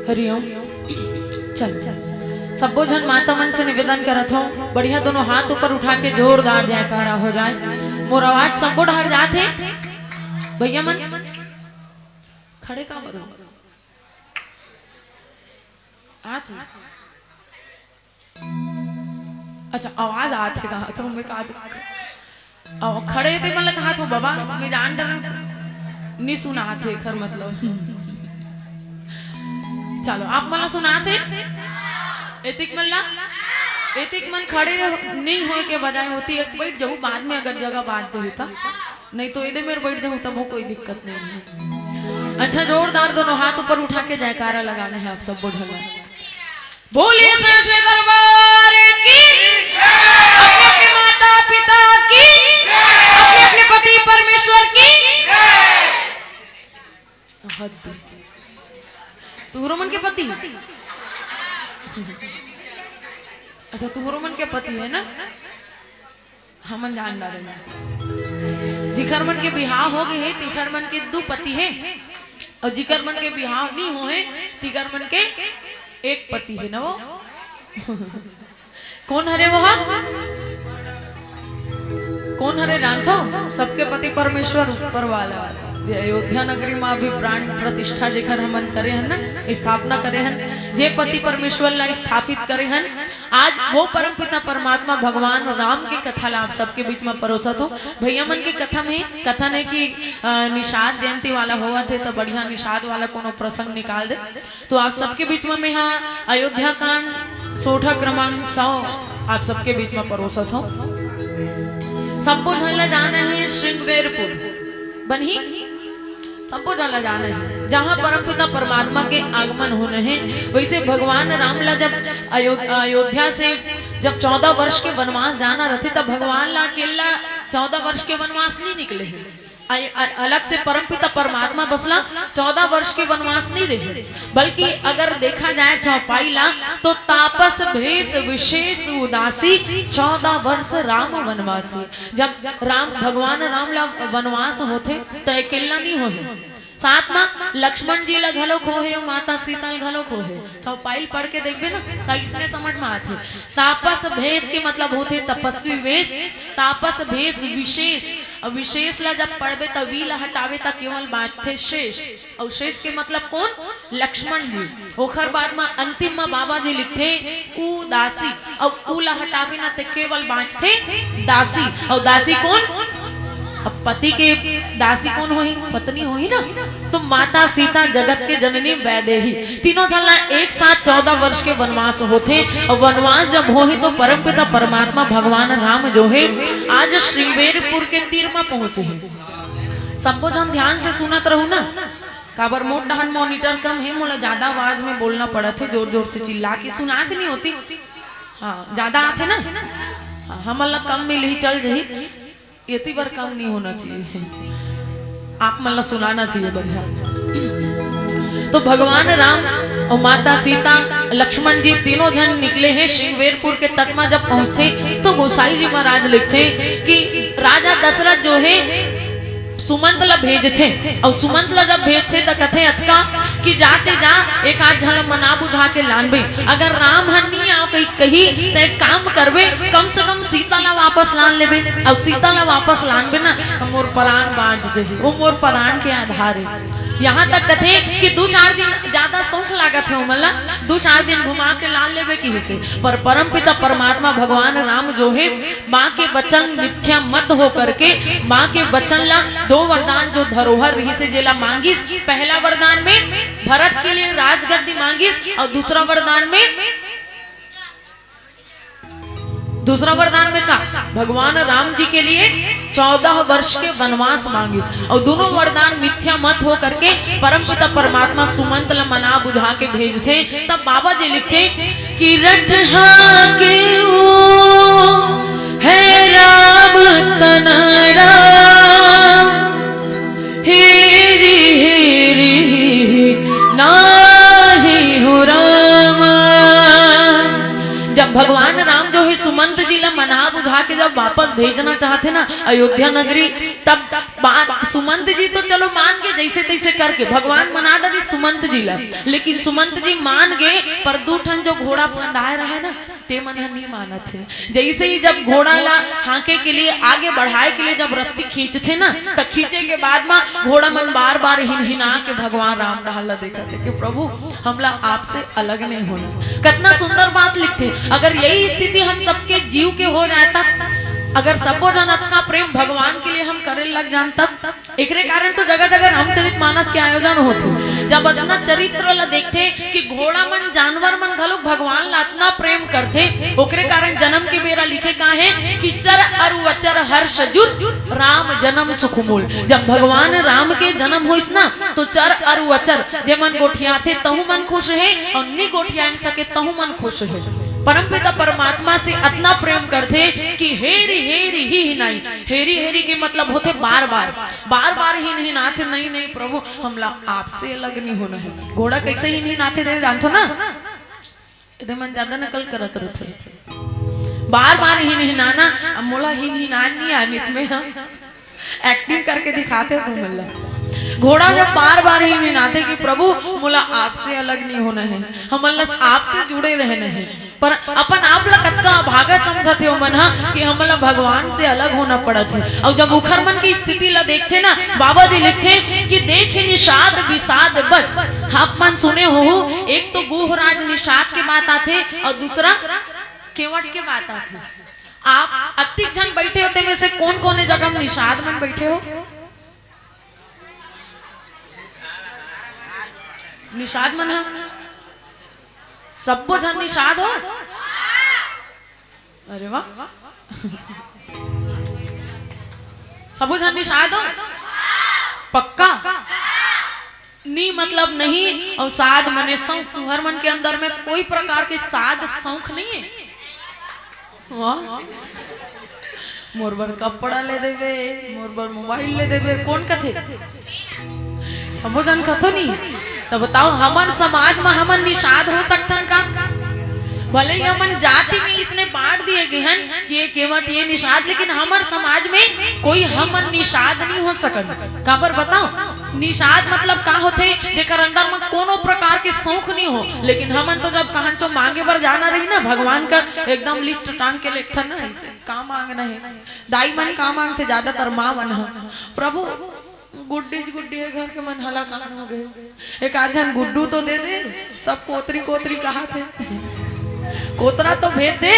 हरिओम। चलो सबो जन माता मन से निवेदन करत हो, बढ़िया दोनों हाथ ऊपर उठा के जोरदार जयकारा हो जाए। मोर आवाज सबो ढहर जाते भैया मन खड़े का बरो आत अच्छा आवाज आते कहा तो मैं कहा खड़े थे मतलब कहा तो बाबा मैं जान डर नहीं सुना थे खर मतलब चलो आप मला सुना थे एतिक मल्ला एतिक मन खड़े नहीं हो के बजाय होती एक बैठ जाऊँ बाद में अगर जगह बात जाए था नहीं तो इधर मेरे बैठ जाऊँ तब वो कोई दिक्कत नहीं है। अच्छा जोरदार दोनों हाथ ऊपर उठा के जयकारा लगाना है आप सब बोझला बोलिए सच्चे दरबार की, अपने अपने माता पिता की, अपने अपने पति परमेश्वर की। हद तू रोमन के पति अच्छा तू रोमन के पति है ना, हम जान रहे हैं। जिकर मन के बिहार हो गए है तिकर मन के दो पति है और जिकर मन के बिहार नहीं हो है तिकर मन के एक पति है ना। वो कौन हरे वो कौन हरे जानते हो? सबके पति परमेश्वर ऊपर वाला। अयोध्या नगरी में भी प्राण प्रतिष्ठा जेखर हमन करे हन ना, स्थापना करे हन, जे पति परमेश्वर ला स्थापित करे हन। आज वो परमपिता परमात्मा भगवान राम की कथा ला आप सबके बीच में परोसत हो। भैया मन की कथा में कथन है कि निषाद जयंती वाला हुआ थे तो बढ़िया निषाद वाला कोनो प्रसंग निकाल दे। तो आप सबके बीच में मैं यहाँ अयोध्या कांड सोठा क्रमांक 100 आप सबके बीच में परोसत हो। सबको झल्ला जाना है श्रृंगवेरपुर बनी, सबको झल्ला जाना है जहाँ परमपिता परमात्मा के आगमन होने हैं। वैसे भगवान राम ला जब अयोध्या से जब 14 वर्ष के वनवास जाना रहते तब भगवान ला अकेला 14 वर्ष के वनवास नहीं निकले हैं, अलग से परमपिता परमात्मा बसला 14 वर्ष के वनवास नहीं दे, बल्कि अगर देखा जाए चौपाई ला तो तापस भेष विशेष उदासी 14 वर्ष राम वनवासी। जब राम भगवान राम ला वनवास होते तो अकेला नहीं हो, साथ में लक्ष्मण जी ला घलो खोहे और माता सीता ला घलो खोहे। चौपाई पढ़ के देखबे ना तो इसमें समझ में आते। तापस भेष के मतलब होते तपस्वी वेश, तापस भेष विशेष और विशेष ला जब पढ़बे तो वी ला हटावे तो केवल बाँचते शेष, और शेष के मतलब कौन? लक्ष्मण जी। ओखर बाद में अंतिम में बाबा जी लिखते उदासी और उ ला हटावे ना तो केवल बाँचते दासी, और दासी कौन? अब पति के दासी कौन होही? पत्नी होही ना। तो माता सीता जगत के जननी वैदेही तीनों झल्ला एक साथ 14 वर्ष के वनवास होते, और वनवास जब हो तो परमपिता परमात्मा भगवान राम जो है आज श्रृंगवेरपुर के तीर में पहुंचे हैं। सबको जन ध्यान से सुनत रहू ना, काबर मोट डहन मॉनिटर कम है, मोला ज्यादा आवाज में बोलना पड़ा थे, जोर जोर से चिल्ला के सुनात नहीं होती। हाँ ज्यादा आते ना, हम कम मिल ही चल जही, इतनी बार कम नहीं होना चाहिए, आप मतलब सुनाना चाहिए बढ़िया। तो भगवान राम और माता सीता लक्ष्मण जी तीनों जन निकले हैं श्रृंगवेरपुर के तट में। जब पहुंचे तो गोसाई जी महाराज लिखते कि राजा दशरथ जो है सुमंत ला भेजते, और सुमंत ला जब भेजते तो कथे अतका कि जाते जा एक आध झल मना बुझा के लानबे, अगर राम हन्नी आओ कही तो एक काम करबे कम से कम सीता ला वापस लान लेबे, और सीता ला वापस लानबे ना तो मोर प्राण बाज जे, वो मोर प्राण के आधार है। यहाँ तक कथे कि 2-4 दिन ज्यादा शौक लागत है मला, 2-4 दिन घुमा के लाल लेबे की हिस्से, पर परमपिता परमात्मा भगवान राम जो है माँ के वचन मिथ्या मत हो करके माँ के वचन ला 2 वरदान जो धरोहर रही से जेला मांगिस। पहला वरदान में भरत के लिए राजगद्दी मांगिस, और दूसरा वरदान में का भगवान राम जी के लिए 14 वर्ष के वनवास मांगिस, और दोनों वरदान मिथ्या मत हो करके परमपिता परमात्मा सुमंत ला मना बुझा के भेजते। तब बाबा जी लिखते कि रटहा के है राम तनरा हेरी हेरी नाही हो राम। जब भगवान राम जो है सुमंत जी ला मना बुझा के जब वापस भेजना चाहते ना अयोध्या नगरी, तब सुमंत जी तो चलो मान के जैसे तैसे करके भगवान मना डरी सुमंत जी ला, लेकिन सुमंत जी मान गए पर दूठन जो घोड़ा फंदाए रहे ना ते मन नहीं माना थे। जैसे ही जब घोड़ा ला हाके के लिए आगे बढ़ाए के लिए जब रस्सी खींचते ना तो खींचे के बाद में घोड़ा मन बार बार हिनहिना के भगवान राम डाल देखा थे कि प्रभु हमला आपसे अलग नहीं होना। कितना सुंदर बात लिखते, अगर यही स्थिति हम सबके जीव के हो जाए तब, अगर सबो जन का प्रेम भगवान के लिए हम करे लग जान तब, एक कारण तो जगह जगह रामचरितमानस के आयोजन होते जब अपना चरित्र ला देखते कि घोड़ा मन जानवर मन घलोक भगवान ला इतना प्रेम करते, ओकरे कारण जन्म के बेरा लिखे का है कि चर अरु वचर हर्ष जुत राम जन्म सुखमूल। जब भगवान राम के जन्म होइस ना तो चर अरु वचर जे मन गोठिया थे तहु मन खुश है और नी गोठिया सके तहु मन खुश है। परमपिता परमात्मा से इतना प्रेम करते कि हेरी हेरी ही हिनाई, हेरी हेरी के मतलब होते बार बार बार बार ही नहीं नाथे, नहीं नहीं प्रभु हमला आपसे अलग नहीं होना है। घोड़ा कैसे ही नहीं नाथे थे जानते ना, इधर मन ज्यादा नकल करत रहते, बार बार ही नहीं नाना, अब मोला ही नहीं नान नहीं आनित में हम एक्टिंग करके दिखाते तुम मिल। घोड़ा जब बार बार ही नहीं नाते कि प्रभु मोला आपसे अलग नहीं होना है, हम आपसे जुड़े रहना है, पर अपन आप ला कतका भागा समझते हो मन कि हमला भगवान से अलग होना पड़त है। और जब उखर मन की स्थिति ला देखते ना बाबा जी लिखते कि देखे निषाद विषाद बस। आप मन सुने हो एक तो गुहराज निषाद के बात आते और दूसरा केवट के बात आते। आप अतिक जन बैठे होते में से कौन कौन जगह में निषाद मन बैठे हो? निषाद मन है सबो जन निषाद हो? अरे वाह सबो जन निषाद हो पक्का? नी मतलब नहीं और साध मने शौक, तुम्हार मन के अंदर में कोई प्रकार के साध शौक नहीं है। वाह मोर बर कपड़ा ले देवे, मोर बर मोबाइल ले देवे, कौन कथे सबो जन कथो नहीं। तो बताओ हमन समाज में हमन निषाद हो सकतन का? भले ही हमन जाति में इसने बांट दिए गए हैं कि ये केवट ये निषाद, लेकिन हमार समाज में कोई हमन निषाद नहीं हो सकत। काबर बताओ? निषाद मतलब का होते जेकर अंदर में कोनो प्रकार के शौक नहीं हो, लेकिन हमन तो जब कहां चो मांगे बर जाना रही ना भगवान का एकदम लिस्ट टांग के लेखथन ना ऐसे का मांगना है। दाई मन का मांगते ज्यादातर माँ मन प्रभु गुड्डी है घर के मन हला कान हो गए, एक आध जन गुड्डू तो दे दे, सब कोतरी कोतरी कहा थे कोतरा तो भेज दे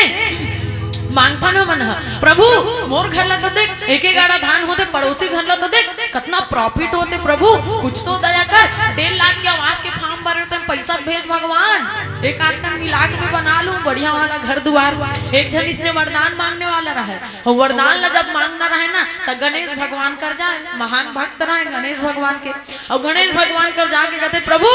मांगता ना मन प्रभु मोर घर ला तो देख एक एक गाड़ा धान होते, पड़ोसी घर ला तो देख कितना प्रॉफिट होते, प्रभु कुछ तो दया कर। 1.5 लाख के आवास के फॉर्म भरे होते पैसा भेज भगवान, एक आध का मिला के बना लूं बढ़िया वाला घर द्वार। एक जन इसने वरदान मांगने वाला रहा है और वरदान ला जब मांगना रहे ना तो गणेश भगवान कर जाए, महान भक्त रहे गणेश भगवान के, और गणेश भगवान कर जाके कहते प्रभु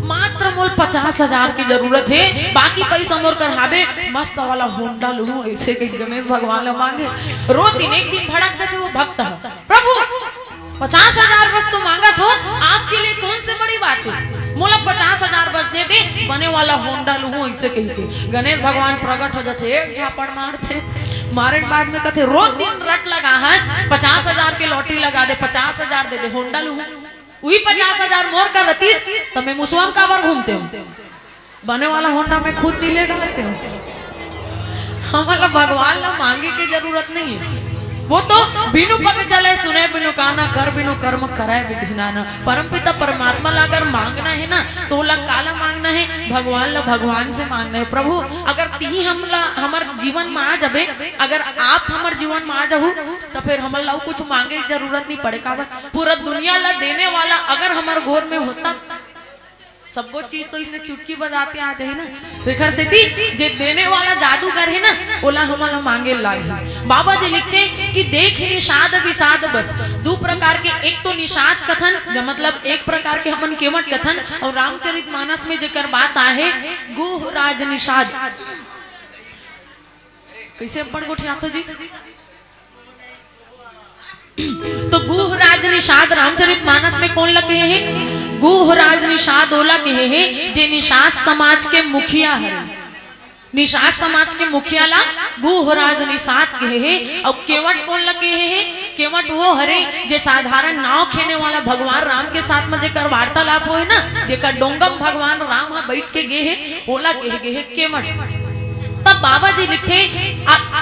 मात्र मोल 50,000 की जरूरत है, बाकी पैसा मोर कर हावे मस्त वाला होंडा लूं, ऐसे के गणेश भगवान ले मांगे। रोज दिन एक दिन भड़क जाते वो भक्त है, प्रभु 50,000 बस तो मांगा तो आपके लिए कौन से बड़ी बात है, मोला 50,000 बस दे दे बने वाला होंडा लूं, ऐसे कह के गणेश भगवान प्रकट हो जाते, एक झापड़ मारते, मारे के बाद में कहते रोज दिन रट लगा हंस 50,000 की लॉटरी लगा दे, 50,000 दे दे होंडा लूं, वही 50,000 मोर का रतीस तो मैं मुसवाम का बार घूमते हूँ, बने वाला होंडा में खुद नीले डालते हूँ। हमारा भगवान ला मांगे की जरूरत नहीं है, वो तो बिनु पग चले सुने बिनु काना कर बिनु कर्म कराए विधिनाना। परमपिता परमात्मा ला अगर मांगना है ना तो ला काला मांगना है, भगवान ला भगवान से मांगना है। प्रभु अगर ती हमला हमार जीवन में आ जाबे, अगर आप हमार जीवन में आ जाहू तो फिर हमर ला कुछ मांगे की जरूरत नहीं पड़े। काबर पूरा दुनिया ला देने वाला अगर हमार गोद में होता, सब वो चीज तो इसने चुटकी बजाते आ जाए ना, तो घर से थी जे देने वाला जादूगर है ना ओला हमारा मांगे लागे। बाबा जी लिखते कि देख निषाद विषाद बस, दो प्रकार के, एक तो निषाद कथन जो मतलब एक प्रकार के हमन केवट कथन, और रामचरितमानस में जेकर बात आहे गुहराज निषाद। कैसे पढ़ गोठिया तो जी तो गुहराज निषाद रामचरितमानस में कौन लगे हैं? गुहराज निषाद ओला कहे हैं जे निषाद समाज के मुखिया है। निषाद समाज के मुखिया ला गुहराज निषाद कहे है। और केवट कौन ला कहे है? केवट वो हरे जे साधारण नाव खेने वाला भगवान राम के साथ में जेकर वार्तालाप होए ना, जेकर डोंगम भगवान राम बैठ के गे है, ओला कहे है केवट। तब बाबा जी लिखे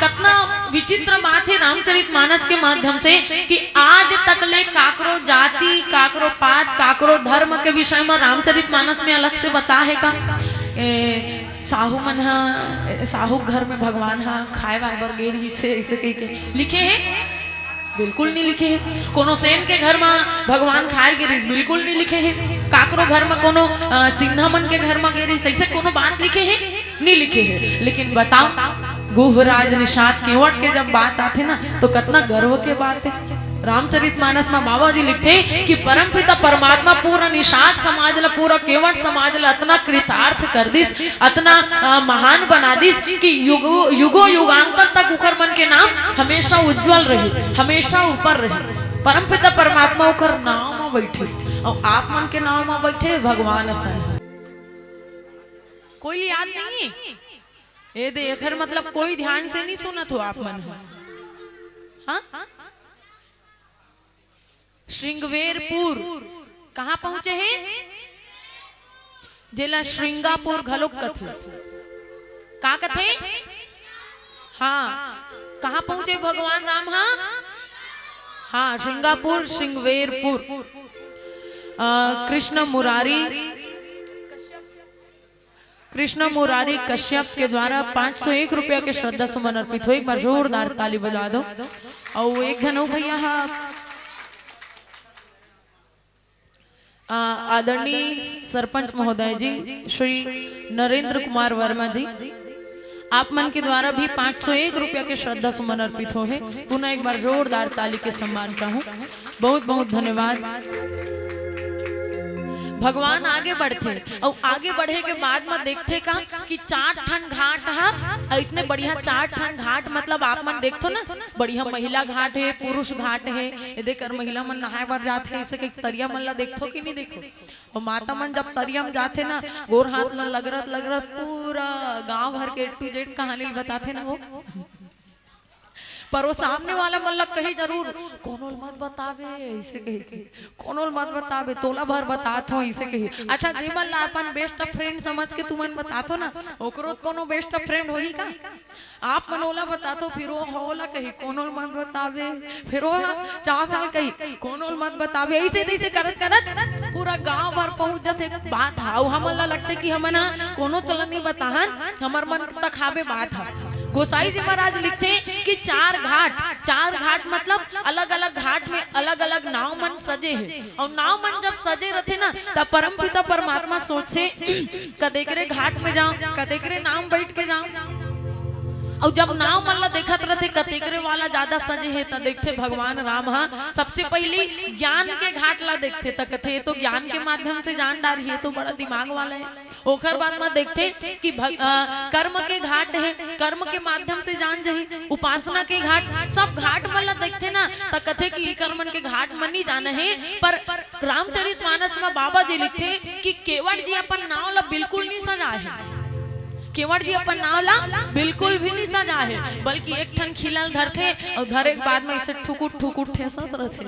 कितना विचित्र बात है रामचरितमानस के माध्यम से कि आज तक ले काकरो जाति, काकरो पात, काकरो धर्म के विषय में रामचरितमानस में अलग से बता है का? साहू मन हा, साहू घर में भगवान हा खाए वाए बर गेर इसे ऐसे कह के लिखे है? बिल्कुल नहीं लिखे है। कोनो सेन के घर में भगवान खाए गिरिस, बिल्कुल नहीं लिखे है। काकरो घर में कोनो सिन्हा मन के घर में गिरिस, ऐसे कोनो बात लिखे है? नहीं लिखे है। लेकिन बताओ गुहराज निषाद केवट के जब बात आते ना तो कितना गर्व के बात है। रामचरितमानस में बाबा जी लिखते कि परमपिता परमात्मा पूरा निषाद समाज ला, पूरा केवट समाज ला इतना कृतार्थ कर दिस, इतना महान बना दिस कि युगो युगांतर तक उकर मन के नाम हमेशा उज्जवल रहे, हमेशा ऊपर रहे। परमपिता परमात्मा उकर नाम में बैठिस और आप मन के नाम में बैठे भगवान असन। कोई याद नहीं है ये देख, मतलब कोई ध्यान से नहीं सुनत हो आप मन। हाँ, श्रृंगवेरपुर कहाँ पहुंचे हैं? जिला श्रृंगापुर घलोक कथे का कथे? हाँ, कहाँ पहुंचे भगवान राम? हाँ, श्रृंगापुर, श्रृंगवेरपुर। कृष्ण मुरारी कश्यप के द्वारा 501 रुपया के श्रद्धा सुमन अर्पित हो। एक बार जोरदार ताली बजा दो। और एक जनो भैया आदरणीय सरपंच महोदय जी श्री नरेंद्र कुमार वर्मा जी, आप मन के द्वारा भी 501 रुपया के श्रद्धा सुमन अर्पित हो है। पुनः एक बार जोरदार ताली के सम्मान चाहूँ। बहुत बहुत धन्यवाद। भगवान आगे बढ़ते और आगे बढ़े के बाद में देखते का कि 4 ठन घाट है। इसने बढ़िया 4 ठन घाट, मतलब आप मन देखो ना, बढ़िया महिला घाट है, पुरुष घाट है। ये देखकर महिला मन नहाए बर जाते हैं, इसे तरिया मन ला देखो कि नहीं देखो। और माता मन जब तरिया में जाते ना, गोर हाथ ला लगरत पूरा गांव भर के A to Z कहानी बताते ना वो। पर वो सामने वाला मल्लक कही जरूर कोनोल मत बतावे, ऐसे कही कोनोल मत बतावे, तोला भर बतात हो ऐसे कही। अच्छा जे मन ला अपन बेस्ट फ्रेंड समझ के तुमन बतातो ना, ओकरो कोनो बेस्ट फ्रेंड होही का? आप मनोला बतातो, फिर वो होला कही कोनोल मत बतावे, फिर वो 4 साल कही कोनोल मत बतावे, ऐसे तैसे करत करत पूरा गांव भर पहुंच जाते बात। हाउ हमन ला लगते कि हमन कोनो चलन नहीं बताहन, हमर मन तक हावे बात है। गोसाई जी महाराज लिखते हैं कि 4 घाट मतलब अलग अलग घाट में अलग अलग नाव मन सजे हैं। और नाव मन जब सजे रहते ना तब परमपिता परमात्मा सोचते कदेकरे घाट में जाओ, कदेकरे नाव बैठ के जाओ। और जब नाव मल्ला देखत रहते कतेकरे वाला ज्यादा सजे है तो देखते भगवान राम सबसे पहली ज्ञान के घाट ला देखते तो कथे तो ज्ञान के माध्यम से जान डारी है तो बड़ा दिमाग वाला है। ओखर बाद में देखते कि कर्म के घाट है, कर्म के माध्यम से जान जही। उपासना के घाट, सब घाट मल्ला देखते ना तो कथे कि कर्मन के घाट मन नहीं जाना है। पर रामचरितमानस में बाबा जी लिखते कि केवट जी अपन नाव ला बिल्कुल नहीं सजा है, केवट जी अपन नाव ला बिल्कुल भी नहीं सजा है, बल्कि एक ठन खिलल धरते और धरे के बाद में इसे ठुकुट ठेसत रहते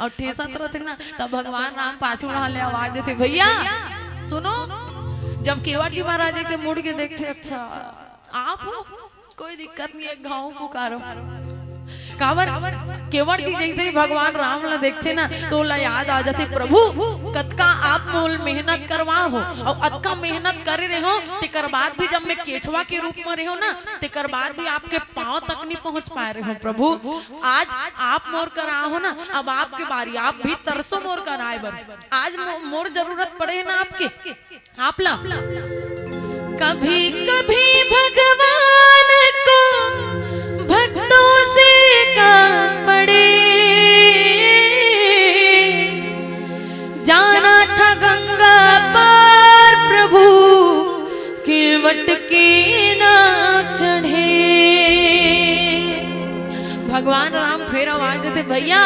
और ठेसत रहते ना तब भगवान राम पाछू ले आवाज देते भैया सुनो। जब केवट जी महाराज से मुड़ के देखते अच्छा आप हो, कोई दिक्कत नहीं है, गाँव पुकारो। कावर केवट जी जैसे ही भगवान राम ला देखते ना तो ला याद आ जाते प्रभु कतका आप मोल मेहनत करवा हो और अतका मेहनत करे रहे हो, तेकर बाद भी जब मैं केचवा के रूप में रहे हो ना तेकर बाद भी आपके पांव तक नहीं पहुंच पाए रहे हो। प्रभु आज आप मोर करा हो ना, अब आपके बारी, आप भी तरसो मोर कराए बर, आज मोर जरूरत पड़े ना आपके, आप ला। कभी कभी भगवान को भक्तों से का पड़े, जाना था गंगा पार प्रभु केवट के ना चढ़े। भगवान राम फिर आवाज देते भैया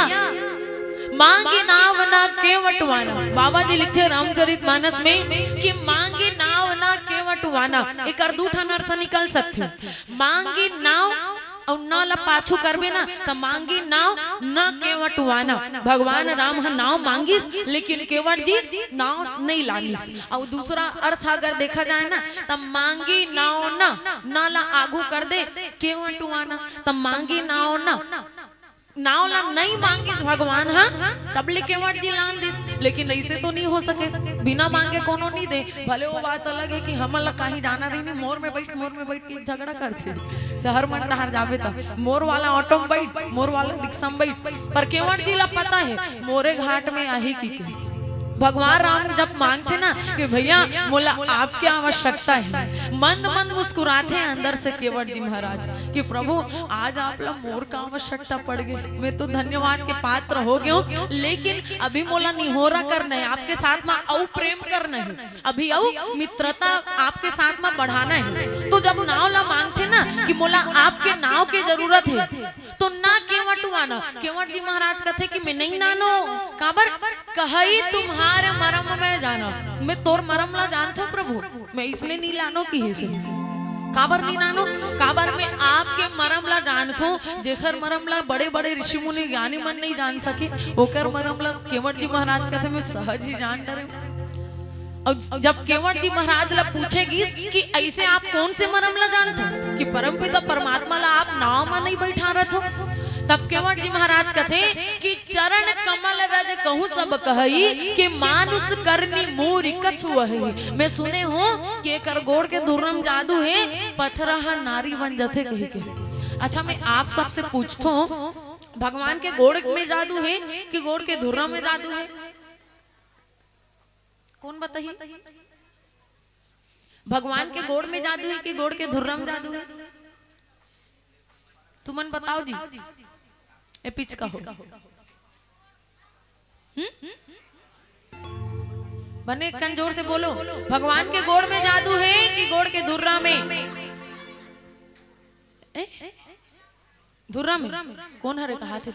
मांगे नाव ना केवट वाला। बाबा जी लिखते रामचरितमानस में कि मांगे नाव ना केवट टुवाना, एक दू ठन अर्थ निकल सकते। मांगी नाव और न ला पाछू करबे ना तो मांगी नाव न केवट टुवाना। भगवान राम ह नाव मांगिस लेकिन केवट जी नाव नहीं लानिस। और दूसरा अर्थ अगर देखा जाए ना तो मांगी नाव न ला आगू कर दे केवट टुवाना, तब मांगी नाव नाव ला नहीं मांगिस भगवान हाँ तबले केवट जी लान दिस। लेकिन ऐसे तो नहीं हो सके, बिना मांगे कोनो नहीं दे। भले वो बात अलग है कि हमला कहीं जाना रही नहीं, मोर में बैठ के झगड़ा करते शहर मन डहर जावे तो मोर वाला ऑटो में बैठ, मोर वाला रिक्शा में बैठ, पर केवट जी ला पता है मोरे घाट में आही की के। भगवान राम जब मांगते ना कि भैया मोला आपकी आवश्यकता है, मंद मंद मुस्कुराते हैं अंदर से केवट जी महाराज कि प्रभु आज आप लोग मोर का आवश्यकता पड़ गई, मैं तो धन्यवाद के पात्र हो गया हूँ, लेकिन अभी मोला निहोरा करना है, आपके साथ में औ प्रेम करना है, अभी औ मित्रता आपके साथ में बढ़ाना है। तो जब नाव ला मांगते ना कि मोला आपके नाव की जरूरत है तो ना केवट आना। केवट जी महाराज कहते कि मैं नहीं नानो काबर कही तुम्हारे मरम में जाना, मैं तोर मरम ला जानता हूँ प्रभु, मैं इसलिए नहीं लानो की है से काबर नहीं नानो, काबर में आपके मरम ला जानता हूँ, जेखर मरम ला बड़े बड़े ऋषि मुनि ज्ञानी मन नहीं जान सके, ओकर मरम ला केवट जी महाराज कहते मैं सहज ही जान डरे। और जब केवट जी महाराज ला पूछेगी कि ऐसे आप कौन से मरम ला जानते हो कि परमपिता परमात्मा ला आप नाव में नहीं बैठा रहे हो, तब केवट जी महाराज कहते कि चरण कमल रज कहूँ सब कही कि मानुष करनी मूरी कछुअहि। मैं सुने हूँ कि एक गोड़ के धुरम जादू है, पथरा नारी बन जाते कही के। अच्छा मैं आप सबसे पूछता हूँ भगवान के गोड़ में जादू है कि गोड़ के धुरम में जादू है? कौन बताइए? भगवान के गोड़ में जादू है कि गोड़ के धुर्रम जादू है? तुमन बताओ जी। ए पिच का हो बने कंजोर से बोलो, भगवान के गोड़ में जादू है कि गोड़ के धुर्रा में? धुर्रा में कौन हरे कहा थे?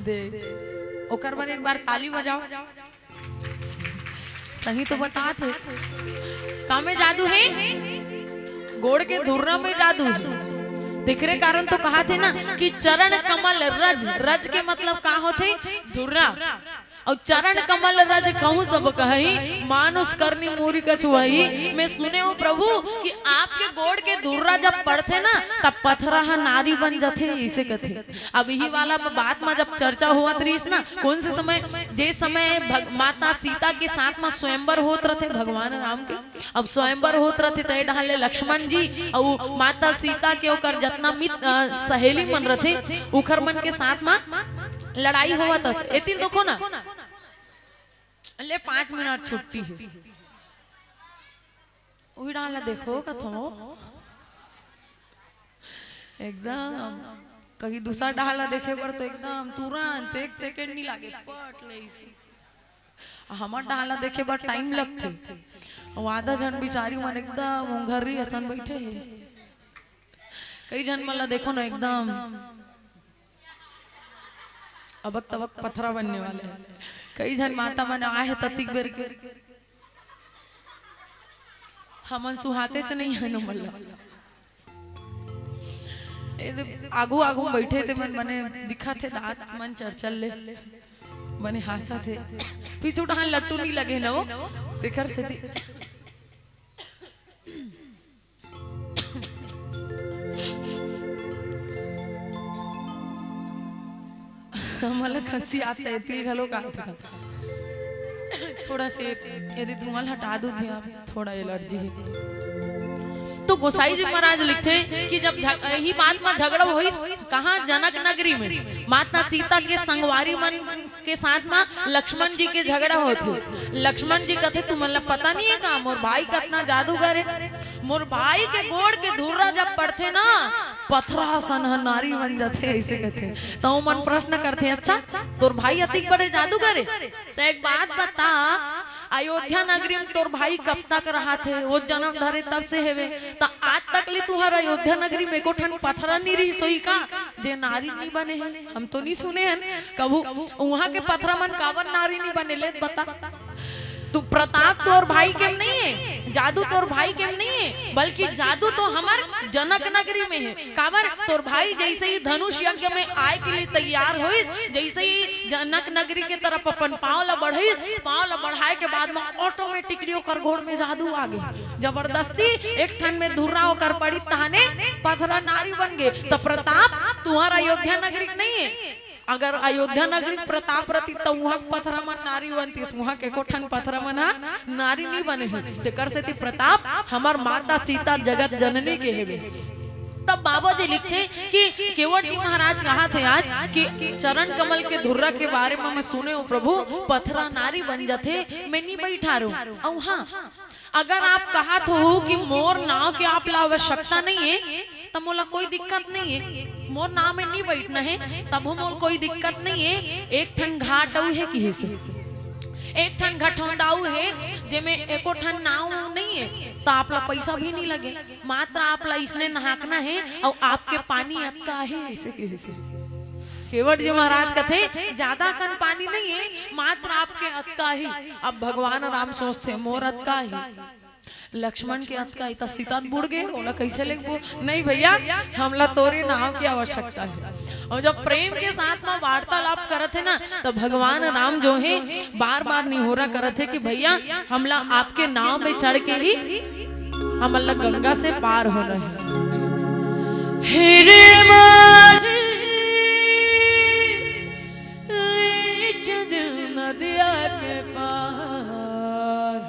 देख ओकर बार एक बार ताली बजाओ, सही तो बता थे। का में जादू है? गोड़ के धुर्रा में जादू है। दिखरे कारण तो कहा थे ना कि चरण कमल रज, रज के मतलब का होते? धुर्रा। और चरण कमल रज कहूँ सब कही मानुष करनी मूरी कछुअहि। मैं सुने हूँ प्रभु कि आपके गोड़ के धुर्रा जब पड़ते ना तब पथरा नारी बन जाते, इसे कहते। अब यही वाला बात में जब चर्चा हुआ तरीस ना, कौन से समय? जे समय माता सीता के साथ में स्वयंवर होत रहते भगवान राम के। अब स्वयंवर होत रहते तय ढाले लक्ष्मण जी और माता सीता के ओकर जितना सहेली मन रहते उखर मन के साथ में लड़ाई हुआ था। एतिल देखो ना ले 5 मिनट छुट्टी है, वही डाला देखो कथो एकदम कहीं दूसरा डाला देखे पर तो एकदम तुरंत 1 सेकंड नहीं लागे पट ले। हमार डाला देखे पर टाइम लगते और आधा जन बिचारी मन एकदम उंघरी असन बैठे है। कई जन मला देखो ना एकदम अबक तबक पथरा बनने वाले हैं। कई जन माता मन आए है ततिक बेर के हमन सुहाते से नहीं है नो मल्ला आगू आगू बैठे थे मन बने दिखा थे दांत मन चरचल ले बने हासा थे पीछू ढाल लट्टू नहीं लगे ना वो देखर से मला खसी आता है तिल घलो का थोड़ा से यदि धुआं हटा दूं भी आप थोड़ा एलर्जी है। तो गोसाई जी महाराज लिखते हैं कि जब यही बात में झगड़ा हुई कहाँ जनक नगरी में माता सीता के संगवारी मन के साथ में लक्ष्मण जी के झगड़ा होते। लक्ष्मण जी कहते तुम्हें पता नहीं है का मोर भाई कितना जादूगर है, मोर भाई के गोड़ के धुर्रा जब पड़ते ना पथरा सन नारी बन जाते ऐसे कहते। तो मन प्रश्न करते अच्छा तोर भाई अतिक बड़े जादूगर है तो एक बात बता अयोध्या नगरी में तोर भाई कब तक रहा थे? वो जन्म धरे तब से हेवे तो आज तक ले तुहार अयोध्या नगरी में को ठन पथरा नहीं रही सोई का जे नारी नहीं बने हैं? हम तो नहीं सुने हैं कबू वहां के पथरा मन कावर नारी नहीं बने ले बता। तू प्रताप तोर भाई केम नहीं है, जादू तोर भाई केम नहीं है, बल्कि जादू तो हमार जनक नगरी में है। काबर तोर भाई जैसे ही धनुष यज्ञ में आए के लिए तैयार होइस, जैसे ही जनक नगरी के तरफ अपन पांव ला बढ़ाइस, पांव ला बढ़ाए के बाद में ऑटोमेटिकली ओकर घोड़ में जादू आ गए। जबरदस्ती एक ठन में धुर्रा होकर पड़ी तहने पथरा नारी बन गए। तो प्रताप तुम्हारा अयोध्या नगरी नहीं है। अगर अयोध्या नगरी प्रताप रहती तो वहाँ पथरा मन नारी बनती, वहाँ के कोठन पथरा मन नारी नहीं बने हैं। तो कर से प्रताप हमार माता सीता जगत जननी के हेवे। तब बाबा जी लिखते कि केवट जी महाराज कहा थे आज कि चरण कमल के धुर्रा के बारे में मैं सुने हो प्रभु, पथरा नारी बन जाते मैं नहीं बैठा रू। और हाँ, अगर आप कहा तो कि मोर नाव के आप ला आवश्यकता नहीं है तब मोला कोई दिक्कत नहीं है, मोर नाव में नहीं बैठना है तब मोल कोई दिक्कत नहीं है। एक ठन घाट है कि से एक ठन घटौंदाऊ है जेमे एको ठन नाव नहीं है तो आप ला पैसा भी नहीं लगे, मात्र आप ला इसने नहाकना है और आपके पानी अतका है ऐसे के से। केवट जी महाराज कहते ज्यादा कन पानी नहीं है, मात्र आपके अतका ही। अब भगवान राम सोचते मोर अतका ही, लक्ष्मण के अतका ही, सीता बुड़ गए, बोला कैसे लेगो नहीं भैया हमला तोरी नाव की आवश्यकता है। और जब प्रेम के साथ में वार्तालाप करत है ना तो भगवान राम जो है बार बार निहोरा करत है कि भैया हमला आपके नाव में चढ़ के ही हमला गंगा से पार होना है। नदिया के पार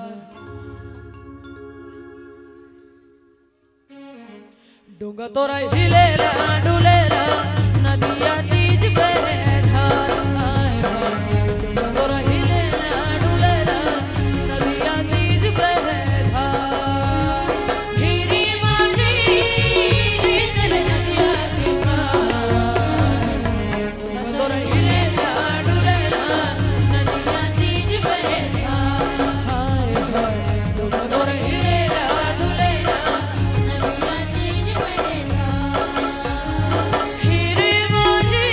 डूंगा तोरा हिलेला डुलेला नदिया तीज बहे धार। डूंगा तोरा हिलेला डुलेला नदिया तीज बहे धार। हीरी माझी रे चले नदिया के पार। डूंगा तोरा हिलेला डुलेला नदिया तीज बहे धार। हाय हाय डूंगा तोरा हिलेला डुलेला नदिया तीज बहे धार। हीरे माझी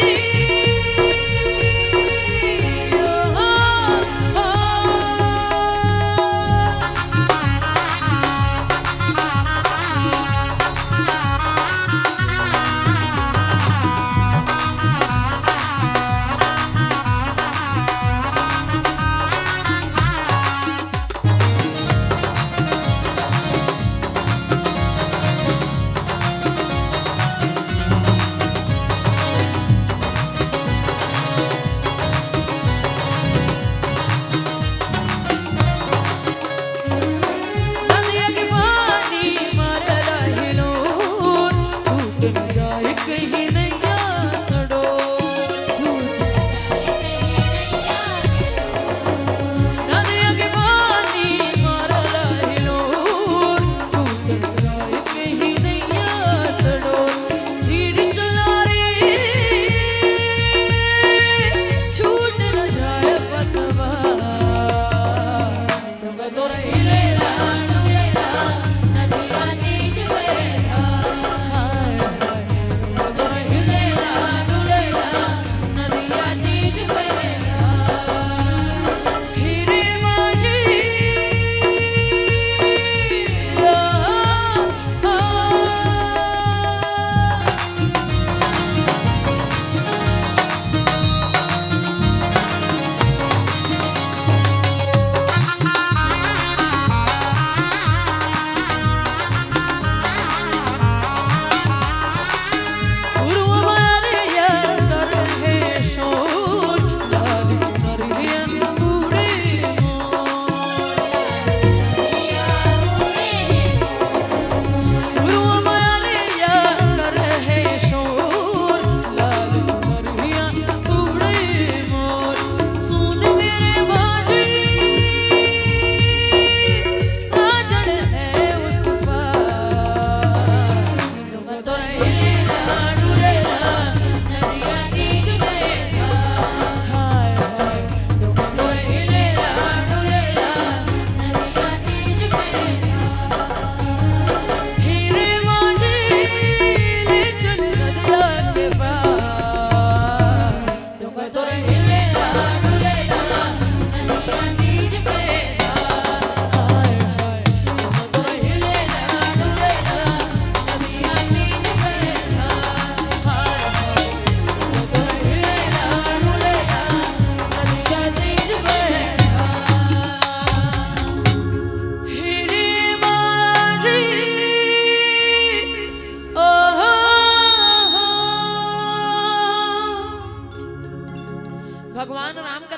भगवान राम का